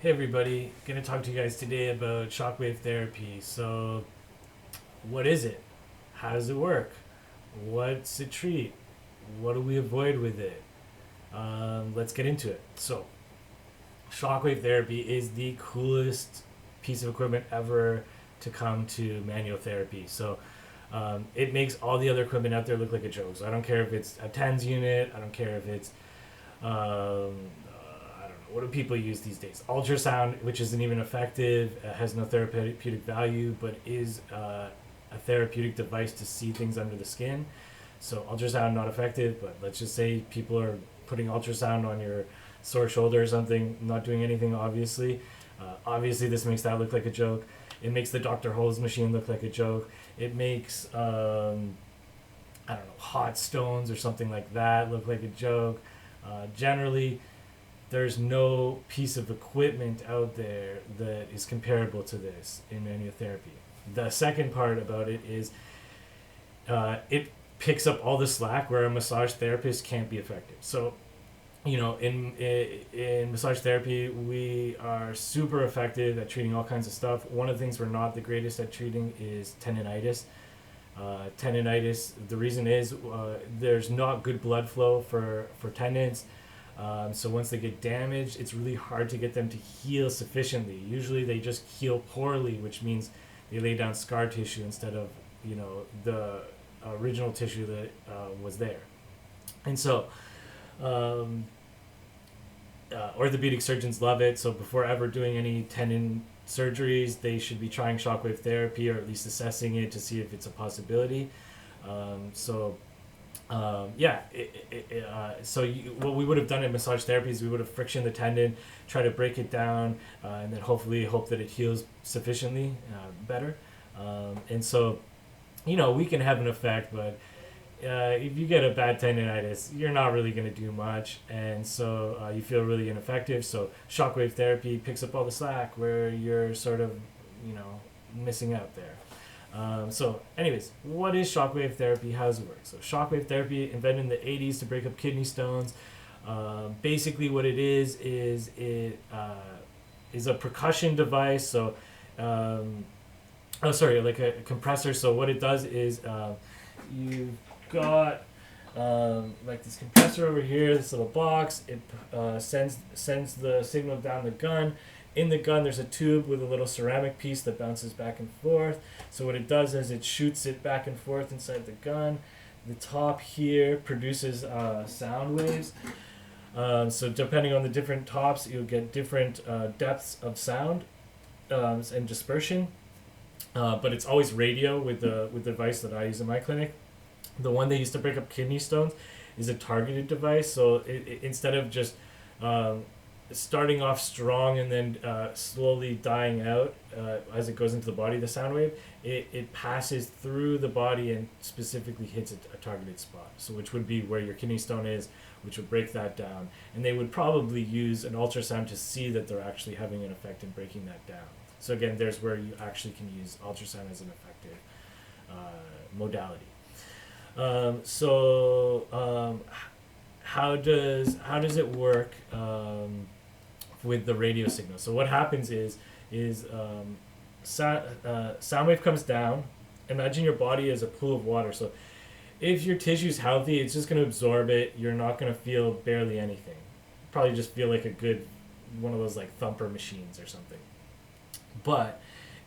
Hey everybody, gonna talk to you guys today about shockwave therapy. So, what is it? How does it work? What's it treat? What do we avoid with it? Let's get into it. So, shockwave therapy is the coolest piece of equipment ever to come to manual therapy. It makes all the other equipment out there look like a joke. So, I don't care if it's a TENS unit, I don't care if it's I don't know, what do people use these days? Ultrasound, which isn't even effective, has no therapeutic value, but is a therapeutic device to see things under the skin. So ultrasound not effective, but let's just say people are putting ultrasound on your sore shoulder or something, not doing anything obviously. Obviously, this makes that look like a joke. It makes the Dr. Ho's machine look like a joke. It makes I don't know, hot stones or something like that look like a joke. Generally, there's no piece of equipment out there that is comparable to this in manual therapy. The second part about it is it picks up all the slack where a massage therapist can't be effective. So, in massage therapy, we are super effective at treating all kinds of stuff. One of the things we're not the greatest at treating is tendinitis. Tendinitis, the reason is there's not good blood flow for tendons. So once they get damaged, it's really hard to get them to heal sufficiently. Usually they just heal poorly, which means they lay down scar tissue instead of the original tissue that was there. And so um, orthopedic surgeons love it. So before ever doing any tendon surgeries, they should be trying shockwave therapy or at least assessing it to see if it's a possibility. Um, so what we would have done in massage therapy is we would have friction the tendon, try to break it down, and then hopefully hope that it heals sufficiently better. And so, we can have an effect, but if you get a bad tendinitis, you're not really going to do much, and so you feel really ineffective. So shockwave therapy picks up all the slack where you're sort of, missing out there. Anyways, what is shockwave therapy? How does it work? So, shockwave therapy invented in the 80s to break up kidney stones. Basically, what it is it is a percussion device. Like a compressor. So, what it does is you've got like this compressor over here, this little box. It sends the signal down the gun. In the gun, there's a tube with a little ceramic piece that bounces back and forth. So what it does is it shoots it back and forth inside the gun. The top here produces sound waves. So depending on the different tops, you'll get different depths of sound and dispersion. But it's always radio with the device that I use in my clinic. The one they used to break up kidney stones is a targeted device. So instead of just starting off strong and then slowly dying out as it goes into the body, the sound wave, it passes through the body and specifically hits a targeted spot. So which would be where your kidney stone is, which would break that down. And they would probably use an ultrasound to see that they're actually having an effect in breaking that down. So again, there's where you actually can use ultrasound as an effective modality. How does it work with the radio signal? So what happens is sound wave comes down. Imagine your body as a pool of water. So if your tissue's healthy, it's just going to absorb it. You're not going to feel barely anything. Probably just feel like a good one of those like thumper machines or something. But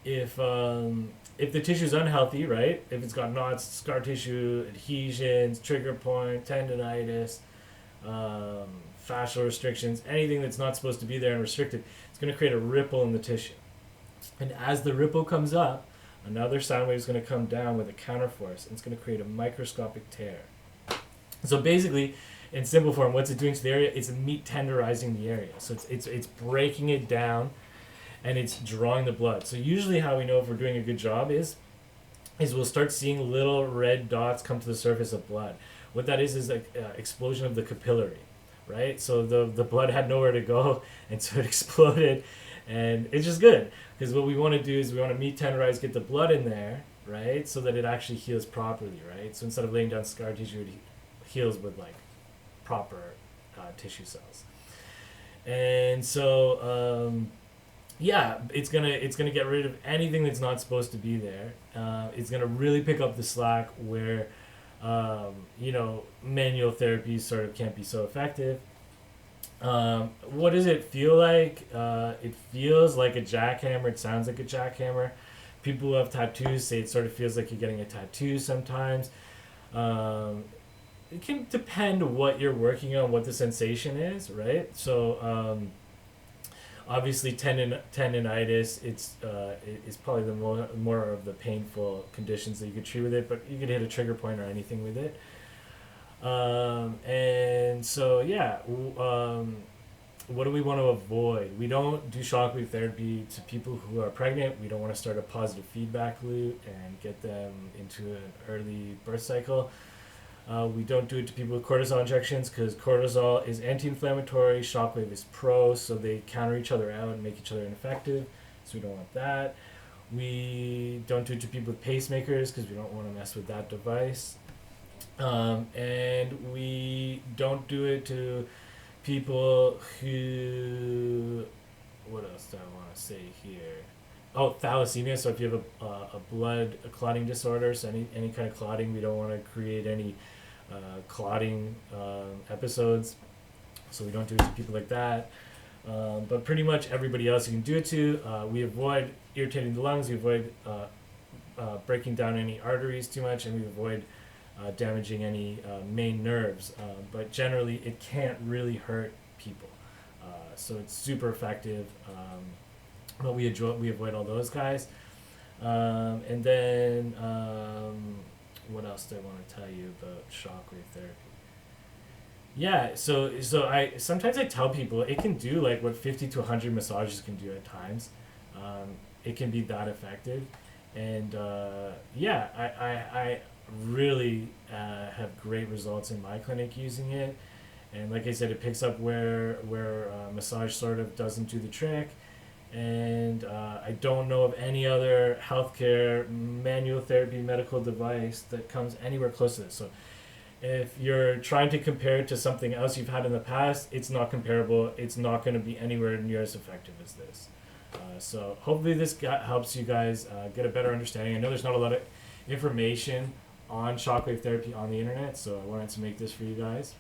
if the tissue's unhealthy, right? If it's got knots, scar tissue, adhesions, trigger point, tendinitis, fascial restrictions, anything that's not supposed to be there and restricted, it's going to create a ripple in the tissue. And as the ripple comes up, another sound wave is going to come down with a counterforce, and it's going to create a microscopic tear. So basically, in simple form, what's it doing to the area? It's meat tenderizing the area. So it's breaking it down, and it's drawing the blood. So usually how we know if we're doing a good job is we'll start seeing little red dots come to the surface of blood. What that is like explosion of the capillary, right? So the blood had nowhere to go, and so it exploded, and it's just good because what we want to do is we want to meat tenderize, get the blood in there, right? So that it actually heals properly, right? So instead of laying down scar tissue, it heals with like proper tissue cells. And so yeah, it's gonna get rid of anything that's not supposed to be there. It's gonna really pick up the slack where manual therapy sort of can't be so effective. What does it feel like? It feels like a jackhammer. It sounds like a jackhammer. People who have tattoos say it sort of feels like you're getting a tattoo sometimes. Um, it can depend what you're working on, what the sensation is, right? So obviously tendonitis, it's probably the more of the painful conditions that you could treat with it, but you could hit a trigger point or anything with it. And so yeah, what do we want to avoid? We don't do shockwave therapy to people who are pregnant. We don't want to start a positive feedback loop and get them into an early birth cycle. We don't do it to people with cortisol injections because cortisol is anti-inflammatory, shockwave is pro, so they counter each other out and make each other ineffective. So we don't want that. We don't do it to people with pacemakers because we don't want to mess with that device. And we don't do it to people who, what else do I want to say here? Oh, thalassemia. So if you have a blood clotting disorder, so any kind of clotting, we don't want to create any clotting episodes. So we don't do it to people like that. But pretty much everybody else you can do it to. We avoid irritating the lungs. We avoid breaking down any arteries too much, and we avoid damaging any main nerves. But generally, it can't really hurt people. So it's super effective. But we avoid all those guys. And then what else do I want to tell you about shockwave therapy? Yeah, so I sometimes I tell people it can do like what 50 to 100 massages can do at times. It can be that effective, and yeah, I really have great results in my clinic using it. And like I said, it picks up where massage sort of doesn't do the trick. And I don't know of any other healthcare manual therapy medical device that comes anywhere close to this. So if you're trying to compare it to something else you've had in the past, it's not comparable. It's not going to be anywhere near as effective as this. So hopefully this helps you guys get a better understanding. I know there's not a lot of information on shockwave therapy on the internet, so I wanted to make this for you guys.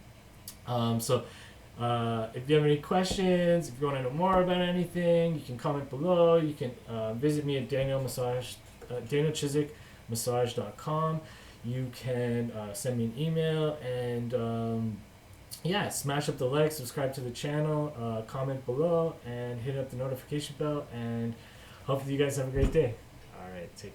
If you have any questions, if you want to know more about anything, you can comment below. You can visit me at Chizick massage.com. You can send me an email, and yeah, smash up the like, subscribe to the channel, comment below, and hit up the notification bell, and hopefully you guys have a great day. All right, take care.